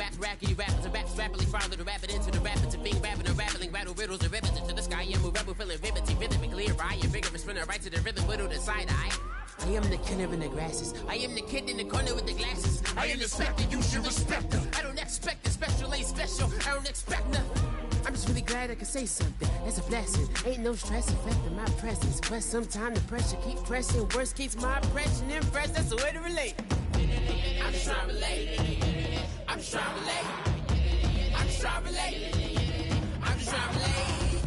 raps, rackety rappers, and raps rapidly follow the rapid into the rapids of being rapping and rattling, rattle riddles and rivets into the sky. I'm a rebel, feeling riveting, rhythm and clear. I am vigorous, spinner right to the rhythm, whittle the side eye. I am the killer in the grasses. I am the kid in the corner with the glasses. I am the specter, you should respect her. I don't expect the special, ain't special. I don't expect nothing. I'm just really glad I can say something. That's a blessing. Ain't no stress affecting my presence. But sometimes the pressure keeps pressing. Worst keeps my impression impressed. That's the way to relate. I'm just trying to relate. I'm just trying to relate. I'm just trying to relate. I'm just trying to relate.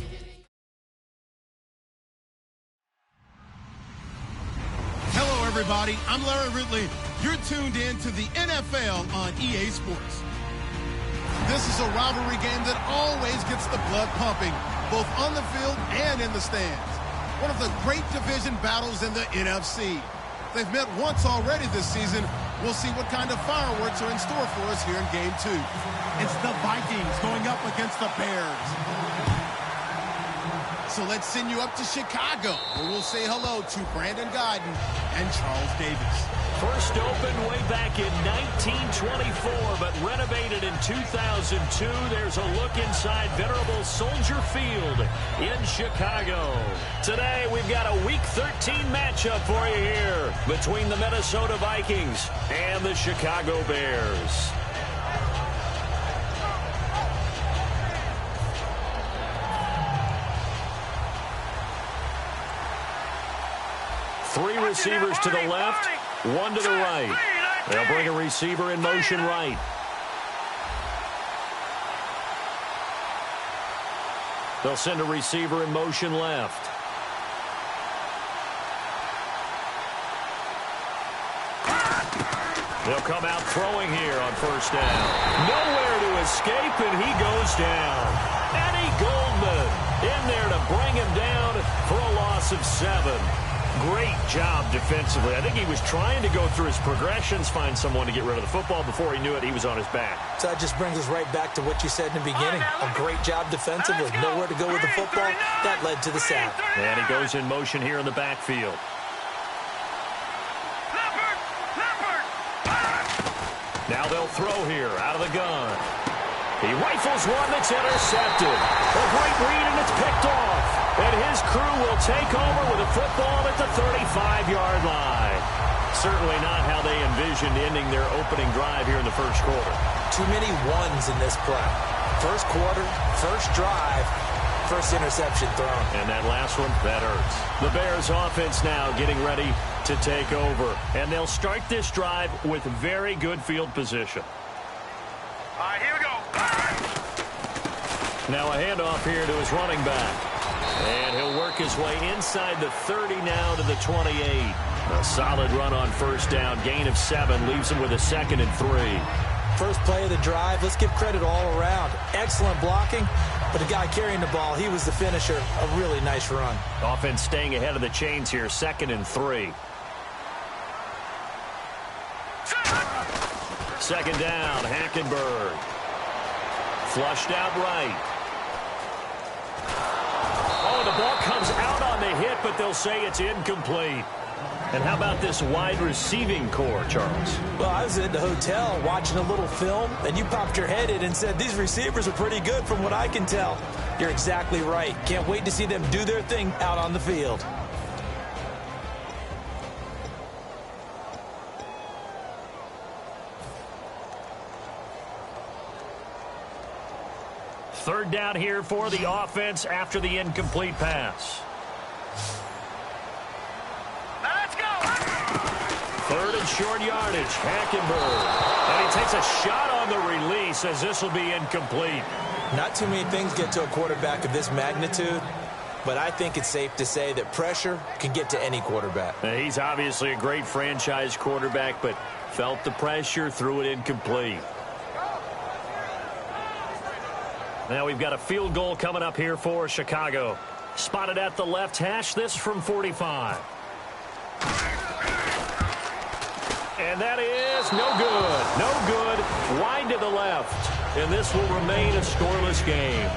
Hello, everybody. I'm Larry Ridley. You're tuned in to the NFL on EA Sports. This is a rivalry game that always gets the blood pumping, both on the field and in the stands. One of the great division battles in the NFC. They've met once already this season. We'll see what kind of fireworks are in store for us here in Game 2. It's the Vikings going up against the Bears. So let's send you up to Chicago, where we'll say hello to Brandon Gaudin and Charles Davis. First opened way back in 1924, but renovated in 2002. There's a look inside venerable Soldier Field in Chicago. Today, we've got a Week 13 matchup for you here between the Minnesota Vikings and the Chicago Bears. Three receivers to the left, one to the right. They'll bring a receiver in motion right. They'll send a receiver in motion left. They'll come out throwing here on first down. Nowhere to escape, and he goes down. Eddie Goldman in there to bring him down for a loss of 7. Great job defensively. I think he was trying to go through his progressions, find someone to get rid of the football. Before he knew it, he was on his back. So that just brings us right back to what you said in the beginning. A great job defensively. Nowhere to go with the football. That led to the sack. And he goes in motion here in the backfield. Now they'll throw here out of the gun. He rifles one that's intercepted. A great read, and it's picked off. And his crew will take over with a football at the 35-yard line. Certainly not how they envisioned ending their opening drive here in the first quarter. Too many ones in this play. First quarter, first drive, first interception thrown. And that last one, that hurts. The Bears offense now getting ready to take over. And they'll start this drive with very good field position. All right, here we go. Now a handoff here to his running back. And he'll work his way inside the 30 now to the 28. A solid run on first down. Gain of 7 leaves him with a 2nd and 3. First play of the drive. Let's give credit all around. Excellent blocking. But the guy carrying the ball, he was the finisher. A really nice run. Offense staying ahead of the chains here. 2nd and 3. Second down, Hackenberg. Flushed out right. Oh, the ball comes out on the hit, but they'll say it's incomplete. And how about this wide receiving core, Charles? Well, I was at the hotel watching a little film, and you popped your head in and said, these receivers are pretty good from what I can tell. You're exactly right. Can't wait to see them do their thing out on the field. Third down here for the offense after the incomplete pass. Let's go. Third and short yardage, Hackenberg. And he takes a shot on the release as this will be incomplete. Not too many things get to a quarterback of this magnitude, but I think it's safe to say that pressure can get to any quarterback. Now, he's obviously a great franchise quarterback, but felt the pressure, threw it incomplete. Now we've got a field goal coming up here for Chicago. Spotted at the left hash, this from 45. And that is no good. No good. Wide to the left. And this will remain a scoreless game.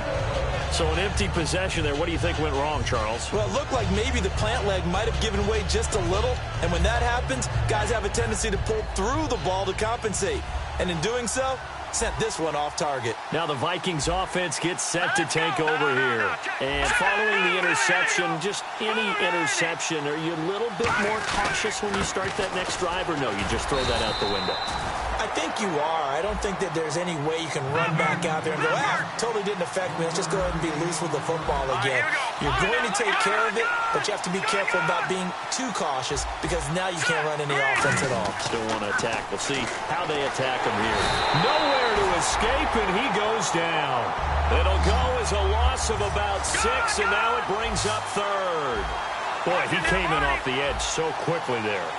So an empty possession there. What do you think went wrong, Charles? Well, it looked like maybe the plant leg might have given way just a little. And when that happens, guys have a tendency to pull through the ball to compensate. And in doing so, sent this one off target. Now the Vikings offense gets set to take over here. And following the interception, just any interception, are you a little bit more cautious when you start that next drive, or no, you just throw that out the window? I think you are. I don't think that there's any way you can run back out there and go, totally didn't affect me. Let's just go ahead and be loose with the football again. You're going to take care of it, but you have to be careful about being too cautious because now you can't run any offense at all. Still want to attack. We'll see how they attack him here. Nowhere to escape, and he goes down. It'll go as a loss of about 6, and now it brings up third. Boy, he came in off the edge so quickly there.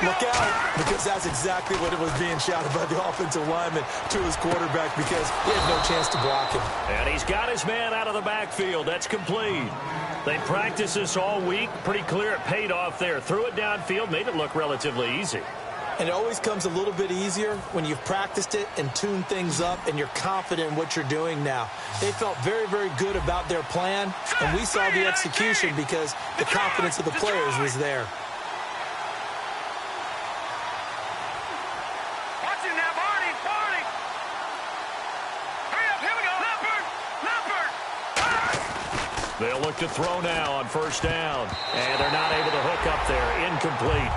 Look out, because that's exactly what it was being shouted by the offensive lineman to his quarterback because he had no chance to block him. And he's got his man out of the backfield. That's complete. They practiced this all week. Pretty clear it paid off there. Threw it downfield, made it look relatively easy. And it always comes a little bit easier when you've practiced it and tuned things up and you're confident in what you're doing now. They felt very, very good about their plan, and we saw the execution because the confidence of the players was there. They'll look to throw now on first down. And they're not able to hook up there. Incomplete.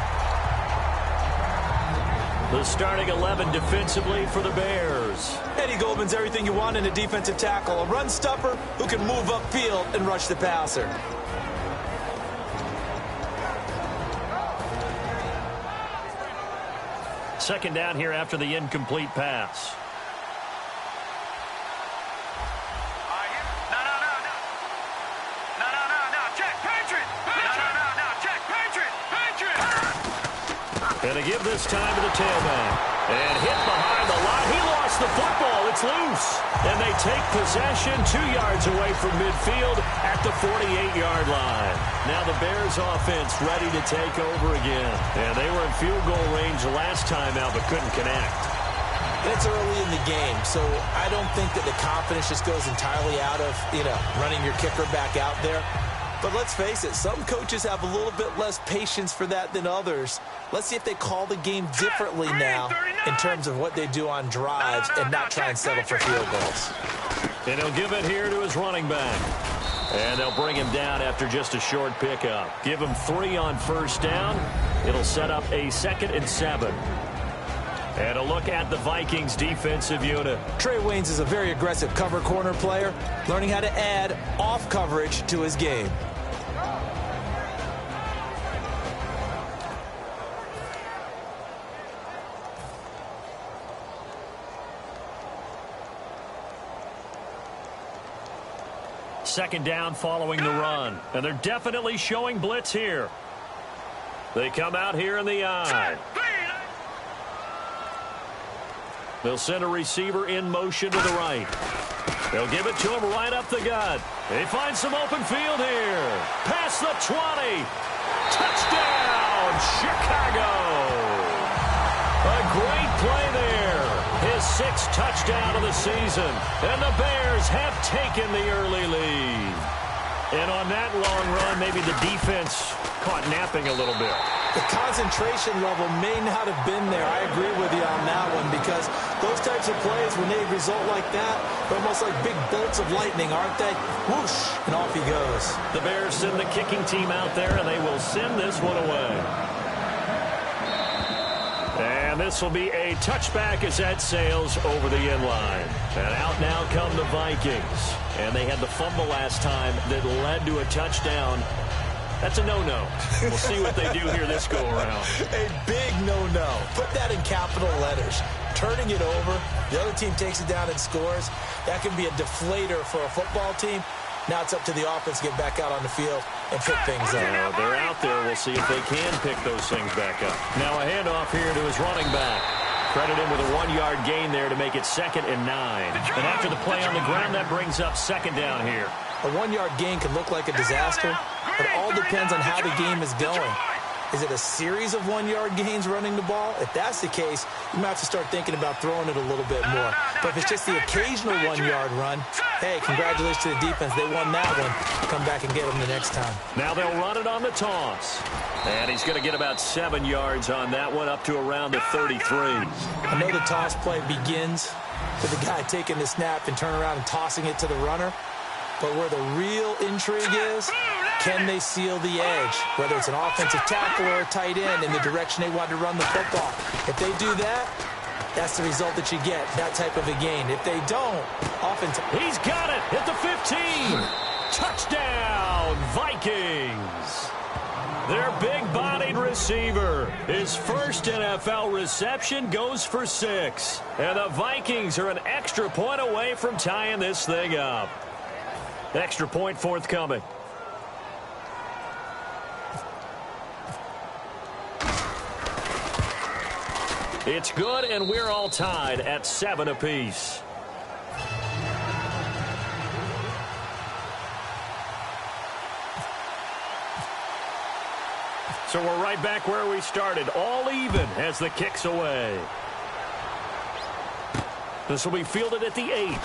The starting 11 defensively for the Bears. Eddie Goldman's everything you want in a defensive tackle. A run stopper who can move upfield and rush the passer. Second down here after the incomplete pass. And to give this time to the tailback. And hit behind the line. He lost the football. It's loose. And they take possession 2 yards away from midfield at the 48-yard line. Now the Bears offense ready to take over again. And they were in field goal range last time out but couldn't connect. And it's early in the game, so I don't think that the confidence just goes entirely out of, running your kicker back out there. But let's face it, some coaches have a little bit less patience for that than others. Let's see if they call the game differently now in terms of what they do on drives and not try and settle for field goals. And he'll give it here to his running back. And they'll bring him down after just a short pickup. Give him 3 on first down. It'll set up a 2nd and 7. And a look at the Vikings defensive unit. Trey Waynes is a very aggressive cover corner player, learning how to add off coverage to his game. Second down following the run. And they're definitely showing blitz here. They come out here in the eye. They'll send a receiver in motion to the right. They'll give it to him right up the gut. They find some open field here. Past the 20. Touchdown, Chicago. A great play there. His 6th touchdown of the season. And the Bears have taken the early lead. And on that long run, maybe the defense caught napping a little bit. The concentration level may not have been there. I agree with you on that one because those types of plays, when they result like that, they're almost like big bolts of lightning, aren't they? Whoosh, and off he goes. The Bears send the kicking team out there, and they will send this one away. And this will be a touchback as that sails over the end line. And out now come the Vikings. And they had the fumble last time that led to a touchdown. That's a no-no. We'll see what they do here this go-around. A big no-no. Put that in capital letters. Turning it over, the other team takes it down and scores. That can be a deflator for a football team. Now it's up to the offense to get back out on the field and pick things up. They're out there. We'll see if they can pick those things back up. Now a handoff here to his running back. Credit him with a 1-yard gain there to make it 2nd and 9. And after the play on the ground, that brings up 2nd down here. A 1-yard gain can look like a disaster, but it all depends on how the game is going. Is it a series of 1-yard gains running the ball? If that's the case, you might have to start thinking about throwing it a little bit more. But if it's just the occasional 1-yard run, hey, congratulations to the defense. They won that one. Come back and get them the next time. Now they'll run it on the toss. And he's going to get about 7 yards on that one, up to around the 33. I know the toss play begins with the guy taking the snap and turning around and tossing it to the runner. But where the real intrigue is, can they seal the edge, whether it's an offensive tackle or a tight end, in the direction they want to run the football? If they do that, that's the result that you get, that type of a gain. If they don't, offense... He's got it at the 15. Touchdown, Vikings. Their big-bodied receiver, his first NFL reception, goes for 6. And the Vikings are an extra point away from tying this thing up. Extra point forthcoming. It's good, and we're all tied at 7 apiece. So we're right back where we started, all even as the kick's away. This will be fielded at the 8.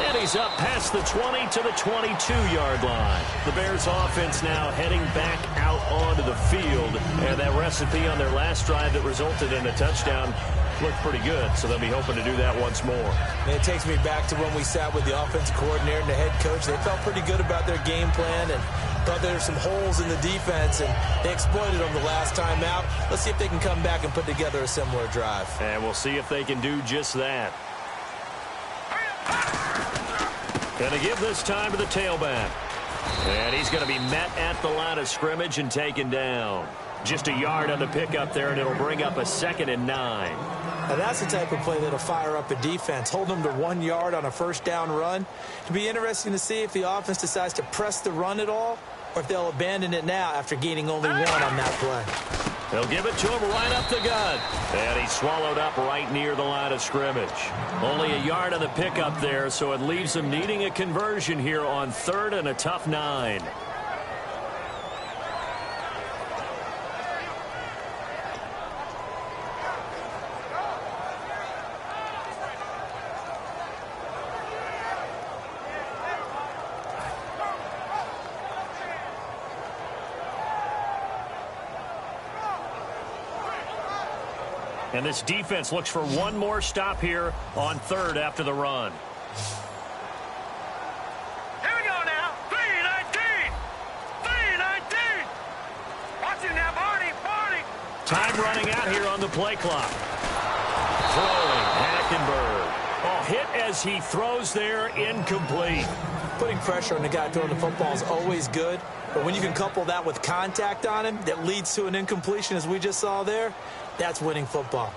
And he's up past the 20 to the 22-yard line. The Bears offense now heading back out onto the field. And that recipe on their last drive that resulted in a touchdown looked pretty good. So they'll be hoping to do that once more. And it takes me back to when we sat with the offensive coordinator and the head coach. They felt pretty good about their game plan and thought there were some holes in the defense, and they exploited them the last time out. Let's see if they can come back and put together a similar drive. And we'll see if they can do just that. Going to give this time to the tailback. And he's going to be met at the line of scrimmage and taken down. Just a yard on the pickup there, and it'll bring up a 2nd and 9. Now that's the type of play that'll fire up a defense. Hold them to 1 yard on a first down run. It'll be interesting to see if the offense decides to press the run at all, or if they'll abandon it now after gaining only 1 on that play. They'll give it to him right up the gut. And he's swallowed up right near the line of scrimmage. Only a yard on the pickup there, so it leaves them needing a conversion here on 3rd and a tough 9. And this defense looks for one more stop here on 3rd after the run. Here we go now. 3-19. 3-19. Watch it now, Barney. Barney. Time running out here on the play clock. Throwing, Hackenberg. Oh, hit as he throws there, incomplete. Putting pressure on the guy throwing the football is always good, but when you can couple that with contact on him that leads to an incompletion, as we just saw there, that's winning football.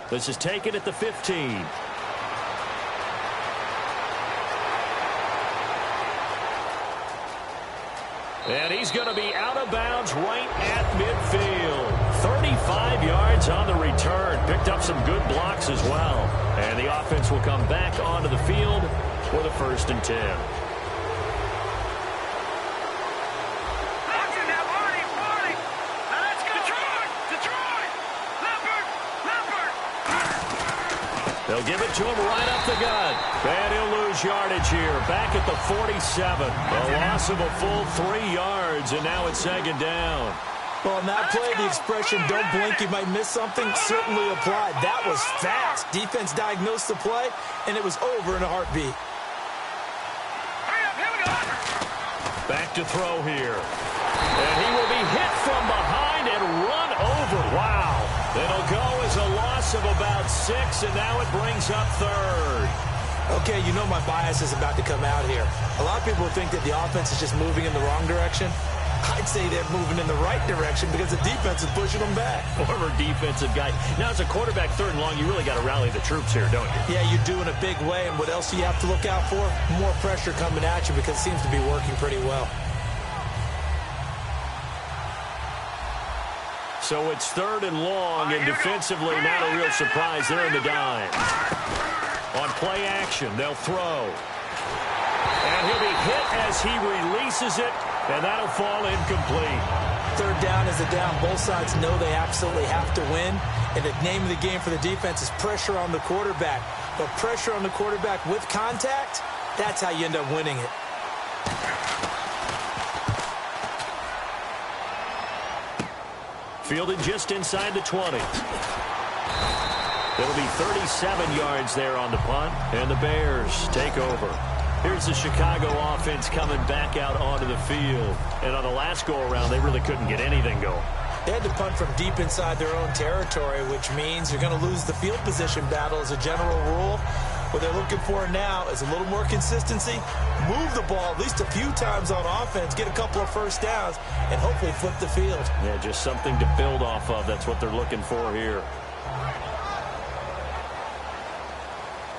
This is taken at the 15. And he's going to be out of bounds right at midfield. 35 yards on the return. Picked up some good blocks as well. And the offense will come back onto the field for the 1st and 10. They'll give it to him right up the gut. And he'll lose yardage here. Back at the 47. A loss of a full 3 yards, and now it's 2nd down. Well, on that play, the expression, don't blink, you might miss something, certainly applied. That was fast. Defense diagnosed the play, and it was over in a heartbeat. Back to throw here. And he will be hit from behind and run over. Wow. It'll go as a loss of about 6, and now it brings up 3rd. Okay, you know my bias is about to come out here. A lot of people think that the offense is just moving in the wrong direction. I'd say they're moving in the right direction because the defense is pushing them back. Former defensive guy. Now, as a quarterback 3rd and long, you really got to rally the troops here, don't you? Yeah, you do in a big way. And what else do you have to look out for? More pressure coming at you because it seems to be working pretty well. So it's 3rd and long, and defensively not a real surprise. They're in the dime. On play action, they'll throw. And he'll be hit as he releases it, and that'll fall incomplete. 3rd down is a down. Both sides know they absolutely have to win. And the name of the game for the defense is pressure on the quarterback. But pressure on the quarterback with contact, that's how you end up winning it. Fielded just inside the 20. It'll be 37 yards there on the punt, and the Bears take over. Here's the Chicago offense coming back out onto the field. And on the last go-around, they really couldn't get anything going. They had to punt from deep inside their own territory, which means you're going to lose the field position battle as a general rule. What they're looking for now is a little more consistency, move the ball at least a few times on offense, get a couple of first downs, and hopefully flip the field. Yeah, just something to build off of. That's what they're looking for here.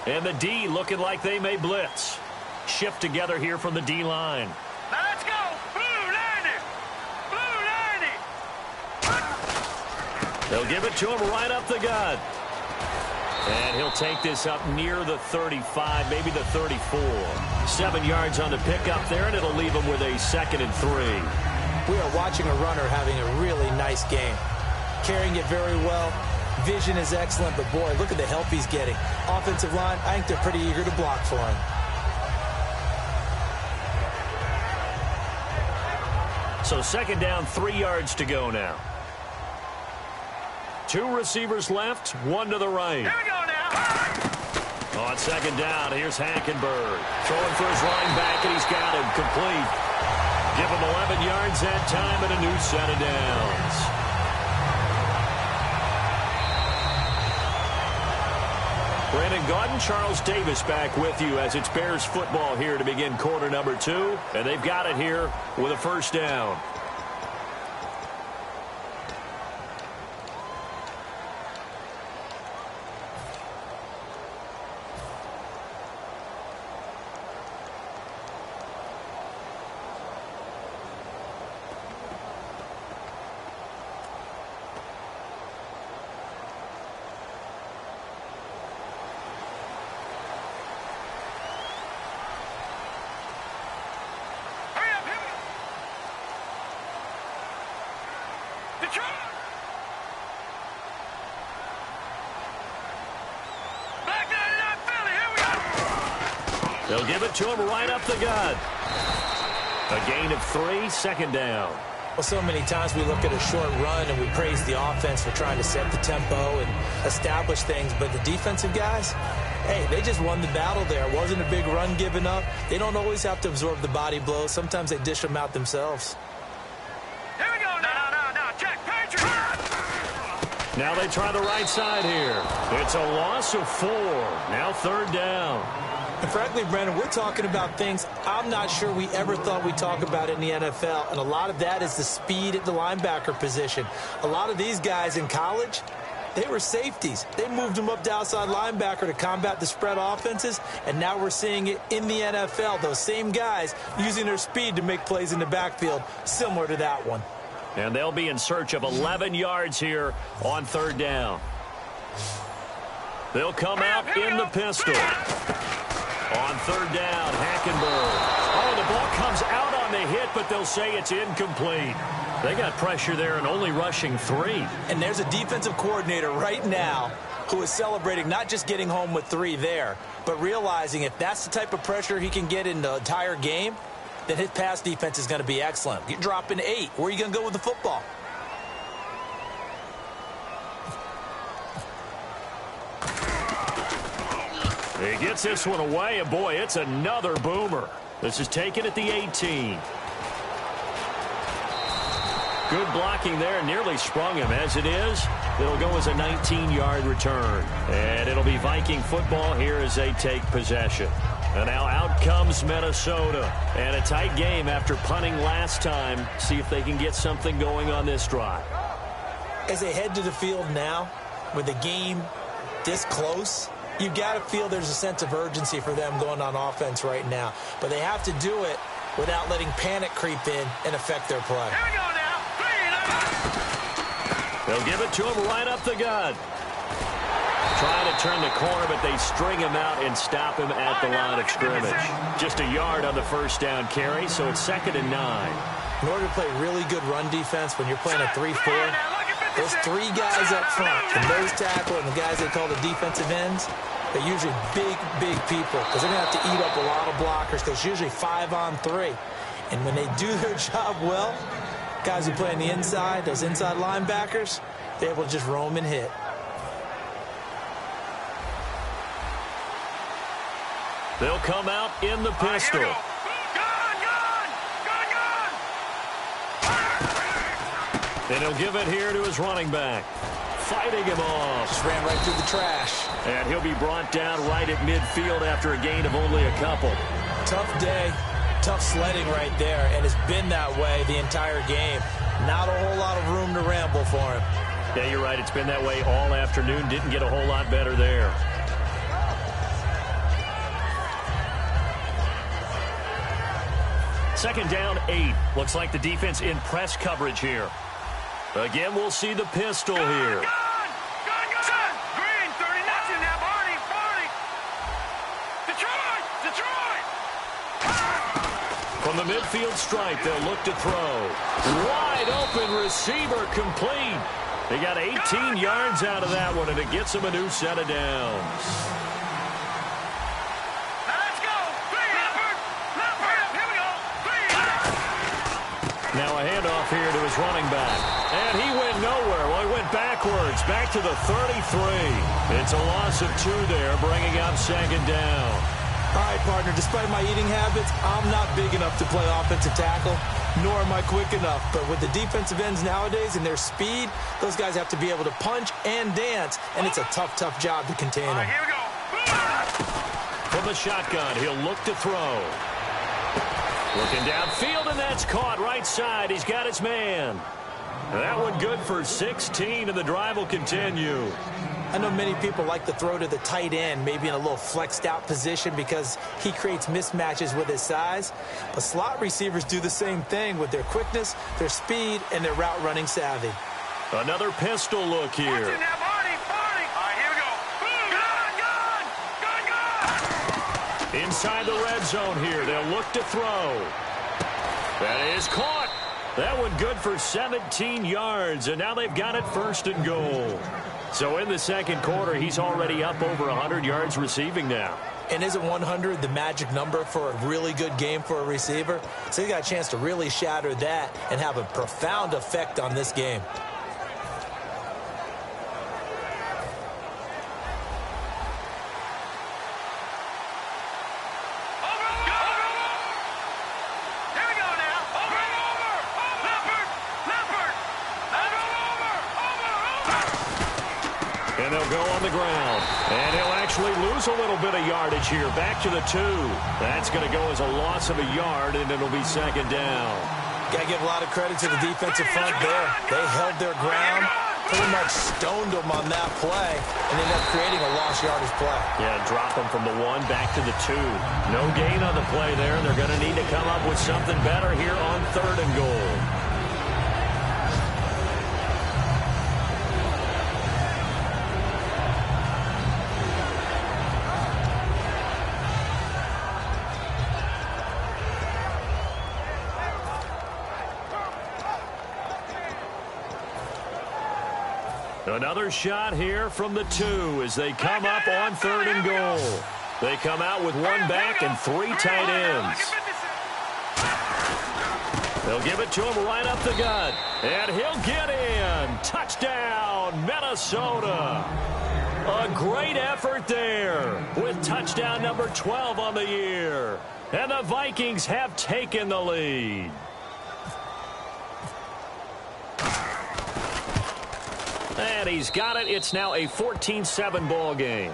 And the D looking like they may blitz. Shift together here from the D-line. Now let's go. Blue 90. Blue 90. They'll give it to him right up the gut. And he'll take this up near the 35, maybe the 34. 7 yards on the pickup there, and it'll leave him with a 2nd and 3. We are watching a runner having a really nice game. Carrying it very well. Vision is excellent, but boy, look at the help he's getting. Offensive line, I think they're pretty eager to block for him. So 2nd down, 3 yards to go now. 2 receivers left, 1 to the right. Here we go now. On 2nd down, here's Hackenberg. Throwing for his running back, and he's got him complete. Give him 11 yards that time and a new set of downs. Brandon Gaudin, Charles Davis back with you as it's Bears football here to begin quarter number 2. And they've got it here with a 1st down. They'll give it to him right up the gut. A gain of 3, 2nd down. Well, so many times we look at a short run and we praise the offense for trying to set the tempo and establish things, but the defensive guys, hey, they just won the battle there. It wasn't a big run given up. They don't always have to absorb the body blows. Sometimes they dish them out themselves. Here we go now. Jack Patrick. Now they try the right side here. It's a loss of 4. Now 3rd down. And frankly, Brandon, we're talking about things I'm not sure we ever thought we'd talk about in the NFL, and a lot of that is the speed at the linebacker position. A lot of these guys in college, they were safeties. They moved them up to outside linebacker to combat the spread offenses, and now we're seeing it in the NFL. Those same guys using their speed to make plays in the backfield, similar to that one. And they'll be in search of 11 yards here on 3rd down. They'll come out in the pistol. On 3rd down, Hackenberg. Oh, the ball comes out on the hit, but they'll say it's incomplete. They got pressure there and only rushing 3. And there's a defensive coordinator right now who is celebrating not just getting home with 3 there, but realizing if that's the type of pressure he can get in the entire game, then his pass defense is going to be excellent. You're dropping 8. Where are you going to go with the football? He gets this one away, and boy, it's another boomer. This is taken at the 18. Good blocking there, nearly sprung him. As it is, it'll go as a 19-yard return. And it'll be Viking football here as they take possession. And now out comes Minnesota. And a tight game after punting last time. See if they can get something going on this drive. As they head to the field now, with the game this close, you've got to feel there's a sense of urgency for them going on offense right now. But they have to do it without letting panic creep in and affect their play. Here we go now. They'll give it to him right up the gut. Trying to turn the corner, but they string him out and stop him at the line of scrimmage. Just a yard on the 1st down carry, so it's 2nd and 9. In order to play really good run defense when you're playing a 3-4, those 3 guys up front, the nose tackle and the guys they call the defensive ends, they're usually big people because they're going to have to eat up a lot of blockers because it's usually 5 on 3. And when they do their job well, Guys who play on the inside, those inside linebackers, they're able to just roam and hit. They'll come out in the pistol. And he'll give it here to his running back. Fighting him off. Just ran right through the trash. And he'll be brought down right at midfield after a gain of only a couple. Tough day, tough sledding right there, and it's been that way the entire game. Not a whole lot of room to ramble for him. Yeah, you're right. It's been that way all afternoon. Didn't get a whole lot better there. Second down, 8. Looks like the defense in press coverage here. Again, we'll see the pistol here. Green, 30 nothing now, Barney. Detroit. From the midfield stripe, they'll look to throw. Wide open receiver complete. They got 18 yards out of that one, and it gets them a new set of downs. Now a handoff here to his running back. And he went nowhere. Well, he went backwards, back to the 33. It's a loss of 2 there, bringing up second down. All right, partner, despite my eating habits, I'm not big enough to play offensive tackle, nor am I quick enough. But with the defensive ends nowadays and their speed, those guys have to be able to punch and dance, and it's a tough, tough job to contain them. Here we go. From the shotgun, he'll look to throw. Looking downfield, and that's caught right side. He's got his man. That one good for 16, and the drive will continue. I know many people like to throw to the tight end, maybe in a little flexed out position because he creates mismatches with his size. But slot receivers do the same thing with their quickness, their speed, and their route running savvy. Another pistol look here. Inside the red zone here. They'll look to throw. That is caught. That one good for 17 yards, and now they've got it first and goal. So in the second quarter, he's already up over 100 yards receiving now. And isn't 100 the magic number for a really good game for a receiver? So he got a chance to really shatter that and have a profound effect on this game. And they'll go on the ground. And he'll actually lose a little bit of yardage here. Back to the 2. That's going to go as a loss of a yard, and it'll be second down. Got to give a lot of credit to the defensive front there. They held their ground, pretty much stoned them on that play, and ended up creating a lost yardage play. Yeah, drop them from the 1 back to the 2. No gain on the play there, and they're going to need to come up with something better here on 3rd and goal. Another shot here from the 2 as they come up on 3rd and goal. They come out with 1 back and 3 tight ends. They'll give it to him right up the gut. And he'll get in. Touchdown, Minnesota. A great effort there with touchdown number 12 on the year. And the Vikings have taken the lead. And he's got it. It's now a 14-7 ball game.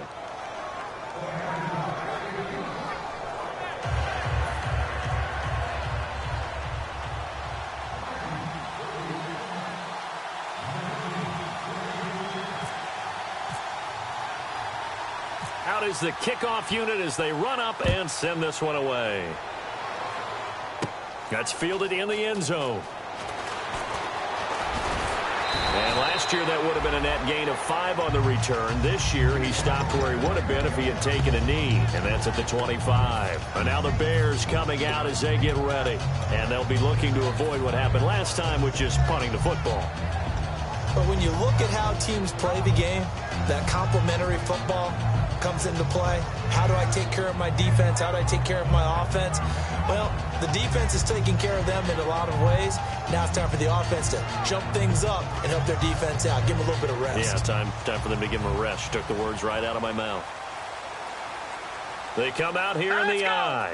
Out is the kickoff unit as they run up and send this one away. That's fielded in the end zone. And last year, that would have been a net gain of 5 on the return. This year, he stopped where he would have been if he had taken a knee, and that's at the 25. And now the Bears coming out as they get ready. And they'll be looking to avoid what happened last time, which is punting the football. But when you look at how teams play the game, that complementary football, comes into play. How do I take care of my defense? How do I take care of my offense? Well, the defense is taking care of them in a lot of ways. Now it's time for the offense to jump things up and help their defense out. Give them a little bit of rest. Yeah, time for them to give them a rest. Took the words right out of my mouth. They come out here in the eye.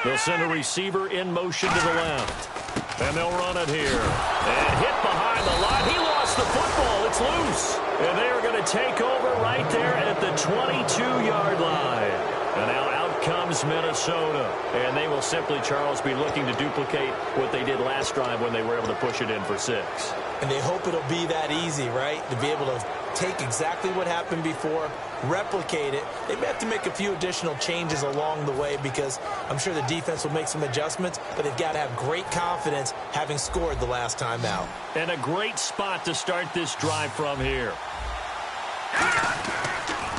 They'll send a receiver in motion to the left. And they'll run it here. And hit behind the line. He lost the football. It's loose. And they are going to take over right there at the 22-yard line. And now out comes Minnesota. And they will simply, Charles, be looking to duplicate what they did last drive when they were able to push it in for 6. And they hope it'll be that easy, right? To be able to take exactly what happened before, replicate it. They may have to make a few additional changes along the way because I'm sure the defense will make some adjustments, but they've got to have great confidence having scored the last time out. And a great spot to start this drive from here.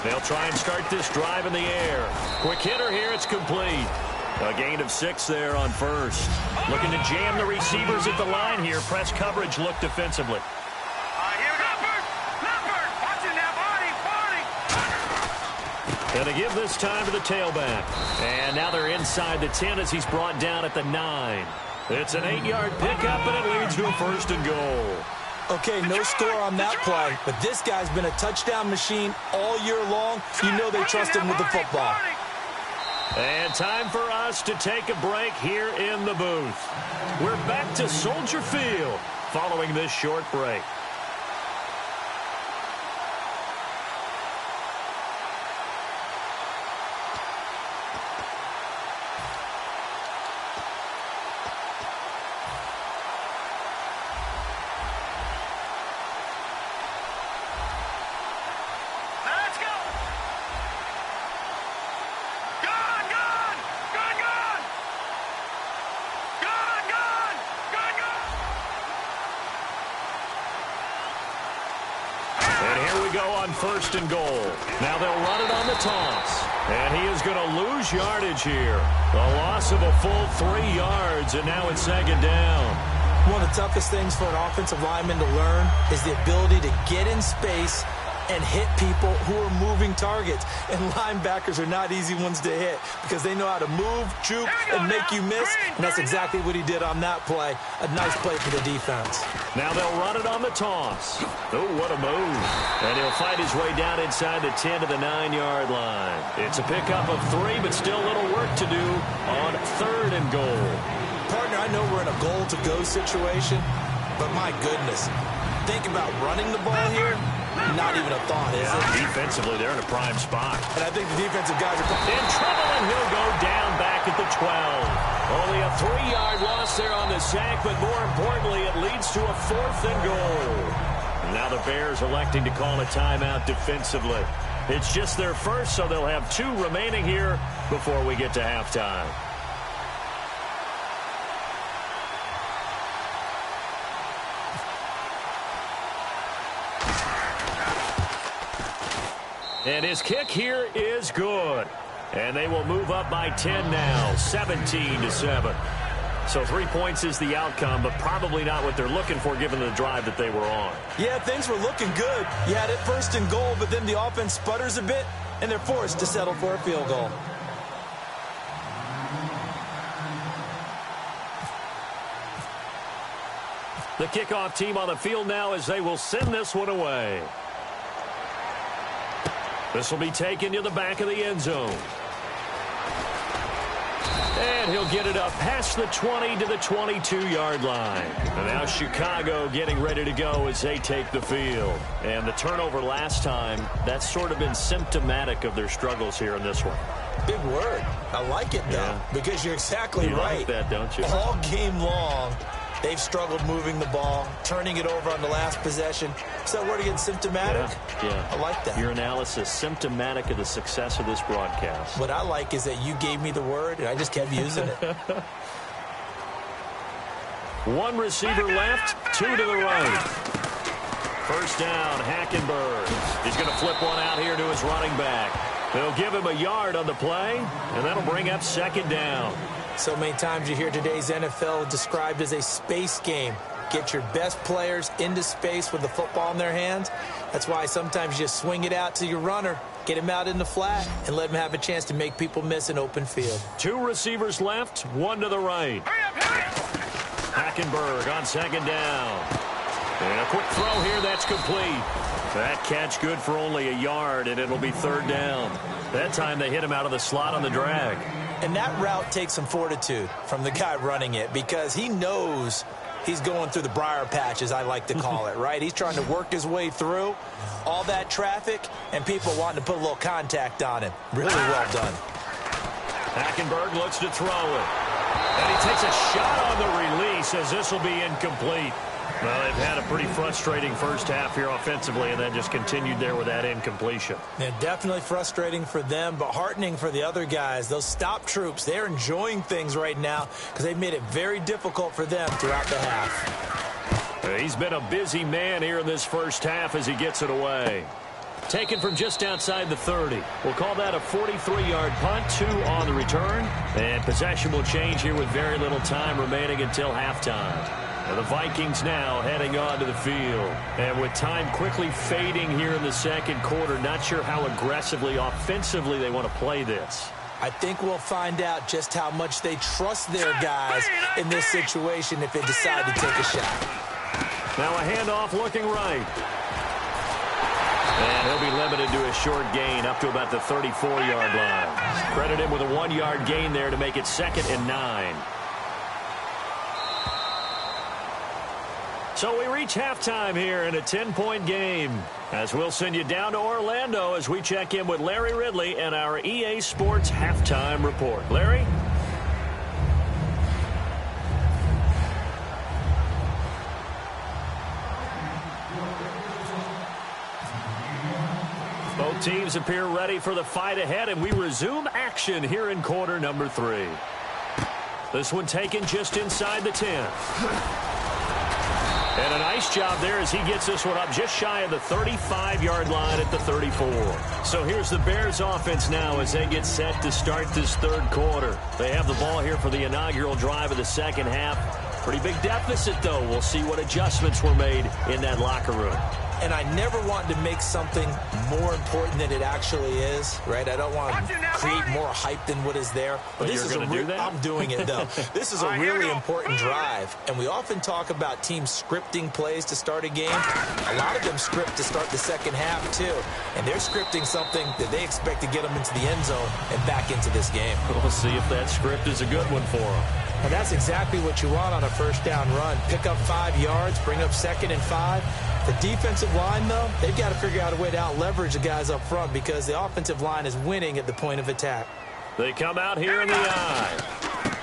They'll try and start this drive in the air. Quick hitter here, it's complete. A gain of 6 there on first. Looking to jam the receivers at the line here. Press coverage look defensively. And they give this time to the tailback. And now they're inside the 10 as he's brought down at the 9. It's an 8-yard pickup, and it leads to a 1st and goal. Okay, no score on that play, but this guy's been a touchdown machine all year long. You know they trust him with the football. And time for us to take a break here in the booth. We're back to Soldier Field following this short break. On 1st and goal. Now they'll run it on the toss. And he is going to lose yardage here. A loss of a full 3 yards, and now it's 2nd down. One of the toughest things for an offensive lineman to learn is the ability to get in space and hit people who are moving targets. And linebackers are not easy ones to hit because they know how to move, juke, and make you miss. And that's exactly what he did on that play. A nice play for the defense. Now they'll run it on the toss. Oh, what a move. And he'll fight his way down inside the 10 to the 9-yard line. It's a pickup of 3, but still a little work to do on 3rd and goal. Partner, I know we're in a goal-to-go situation, but my goodness, think about running the ball here. Not even a thought, is it? Defensively, they're in a prime spot. And I think the defensive guys are in trouble, and he'll go down back at the 12. Only a 3-yard loss there on the sack, but more importantly, it leads to a 4th and goal. And now the Bears electing to call a timeout defensively. It's just their first, so they'll have 2 remaining here before we get to halftime. And his kick here is good. And they will move up by 10 now, 17-7. So 3 points is the outcome, but probably not what they're looking for given the drive that they were on. Yeah, things were looking good. You had it 1st and goal, but then the offense sputters a bit, and they're forced to settle for a field goal. The kickoff team on the field now as they will send this one away. This will be taken to the back of the end zone. And he'll get it up past the 20 to the 22-yard line. And now Chicago getting ready to go as they take the field. And the turnover last time, that's sort of been symptomatic of their struggles here in this one. Big word. I like it, though, because you're exactly right. You like that, don't you? All game long, they've struggled moving the ball, turning it over on the last possession. So we're getting symptomatic. Yeah. I like that. Your analysis, symptomatic of the success of this broadcast. What I like is that you gave me the word, and I just kept using it. 1 receiver left, 2 to the right. 1st down, Hackenberg. He's going to flip one out here to his running back. They'll give him a yard on the play, and that'll bring up 2nd down. So many times you hear today's NFL described as a space game. get your best players into space with the football in their hands. That's why sometimes you just swing it out to your runner, get him out in the flat, and let him have a chance to make people miss an open field. 2 receivers left, 1 to the right. Hackenberg on second down. And a quick throw here, that's complete. That catch good for only a yard, and it'll be 3rd down. That time they hit him out of the slot on the drag. And that route takes some fortitude from the guy running it because he knows he's going through the briar patch, as I like to call it, right? He's trying to work his way through all that traffic and people wanting to put a little contact on him. Really well done. Hackenberg looks to throw it. And he takes a shot on the release as this will be incomplete. Well, they've had a pretty frustrating first half here offensively, and then just continued there with that incompletion. Yeah, definitely frustrating for them, but heartening for the other guys. Those stop troops, they're enjoying things right now because they've made it very difficult for them throughout the half. He's been a busy man here in this first half as he gets it away. Taken from just outside the 30. We'll call that a 43-yard punt, 2 on the return. And possession will change here with very little time remaining until halftime. The Vikings now heading onto the field. And with time quickly fading here in the second quarter, not sure how aggressively, offensively they want to play this. I think we'll find out just how much they trust their guys in this situation if they decide to take a shot. Now a handoff looking right. And he'll be limited to a short gain up to about the 34-yard line. Credit him with a 1-yard gain there to make it 2nd and 9. So we reach halftime here in a 10-point game. As we'll send you down to Orlando as we check in with Larry Ridley and our EA Sports Halftime Report. Larry? Both teams appear ready for the fight ahead, and we resume action here in quarter number 3. This one taken just inside the 10. And a nice job there as he gets this one up just shy of the 35-yard line at the 34. So here's the Bears offense now as they get set to start this third quarter. They have the ball here for the inaugural drive of the second half. Pretty big deficit, though. We'll see what adjustments were made in that locker room. And I never want to make something more important than it actually is, right? I don't want to create more hype than what is there. But this is going to do that? I'm doing it, though. This is a really important drive. And we often talk about teams scripting plays to start a game. A lot of them script to start the second half, too. And they're scripting something that they expect to get them into the end zone and back into this game. We'll see if that script is a good one for them. And that's exactly what you want on a first down run. Pick up 5 yards, bring up 2nd and 5. The defensive line, though, they've got to figure out a way to out-leverage the guys up front because the offensive line is winning at the point of attack. They come out here in the eye.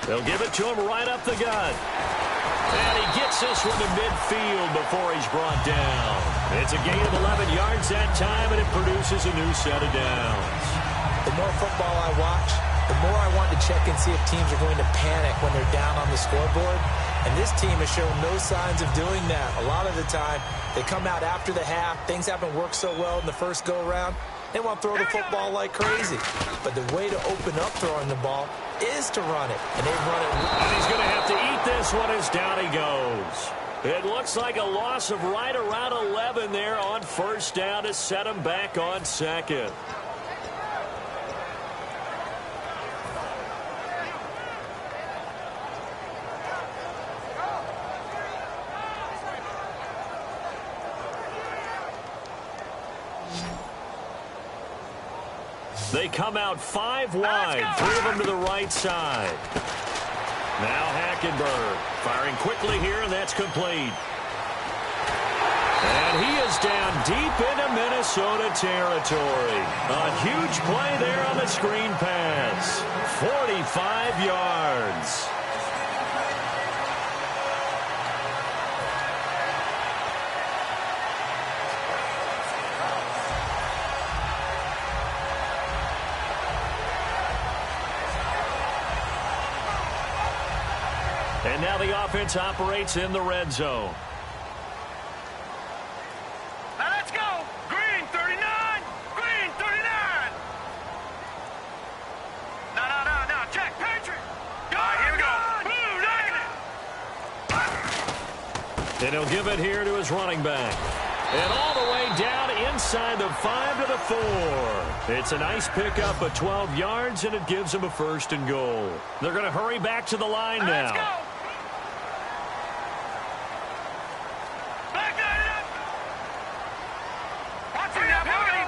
They'll give it to him right up the gut. And he gets this one to midfield before he's brought down. It's a gain of 11 yards that time, and it produces a new set of downs. The more football I watch, the more I want to check and see if teams are going to panic when they're down on the scoreboard. And this team has shown no signs of doing that. A lot of the time, they come out after the half. Things haven't worked so well in the first go-around. They want to throw the football like crazy. But the way to open up throwing the ball is to run it. And they've run it. And he's going to have to eat this one as down he goes. It looks like a loss of right around 11 there on first down to set him back on second. They come out 5 wide, 3 of them to the right side. Now Hackenberg firing quickly here, and that's complete. And he is down deep into Minnesota territory. A huge play there on the screen pass. 45 yards. And now the offense operates in the red zone. Now let's go. Green 39. Green 39. No. Check. Patriot. All right, here we go. Blue 90. And he'll give it here to his running back. And all the way down inside the 5 to the 4. It's a nice pickup of 12 yards, and it gives him a 1st and goal. They're going to hurry back to the line now. Let's go. Back it up. Watching that body.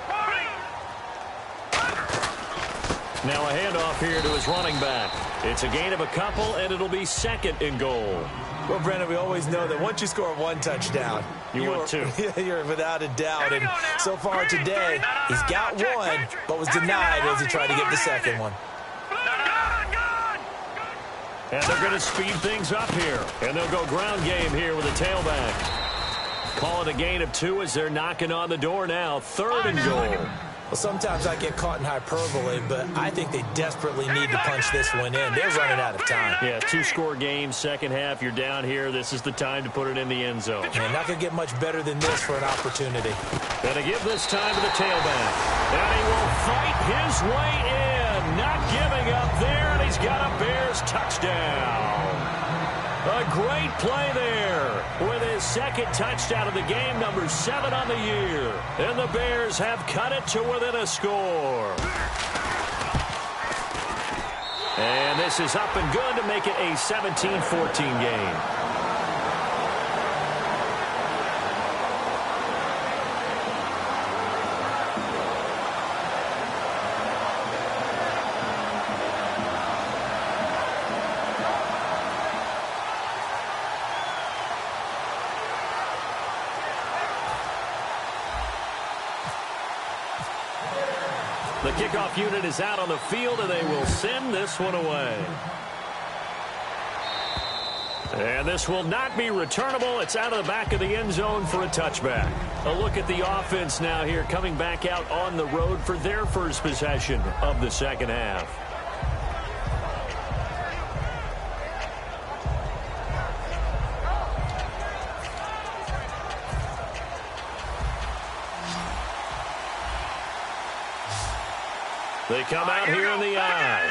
Now a handoff here to his running back. It's a gain of a couple, and it'll be 2nd and goal. Well, Brendan, we always know that once you score 1 touchdown, want 2. You're without a doubt. And so far today, he's got 1, but was denied as he tried to get the 2nd one. And they're going to speed things up here. And they'll go ground game here with a tailback. Call it a gain of 2 as they're knocking on the door now. 3rd and goal. Well, sometimes I get caught in hyperbole, but I think they desperately need to punch this one in. They're running out of time. Yeah, 2-score game, second half. You're down here. This is the time to put it in the end zone. And not going to get much better than this for an opportunity. Going to give this time to the tailback. And he will fight his way in. Not giving up there, and he's got a Bears touchdown. A great play there with his 2nd touchdown of the game, number 7 on the year. And the Bears have cut it to within a score. And this is up and good to make it a 17-14 game. The kickoff unit is out on the field, and they will send this one away. And this will not be returnable. It's out of the back of the end zone for a touchback. A look at the offense now here, coming back out on the road for their first possession of the second half. They come out here in the eye.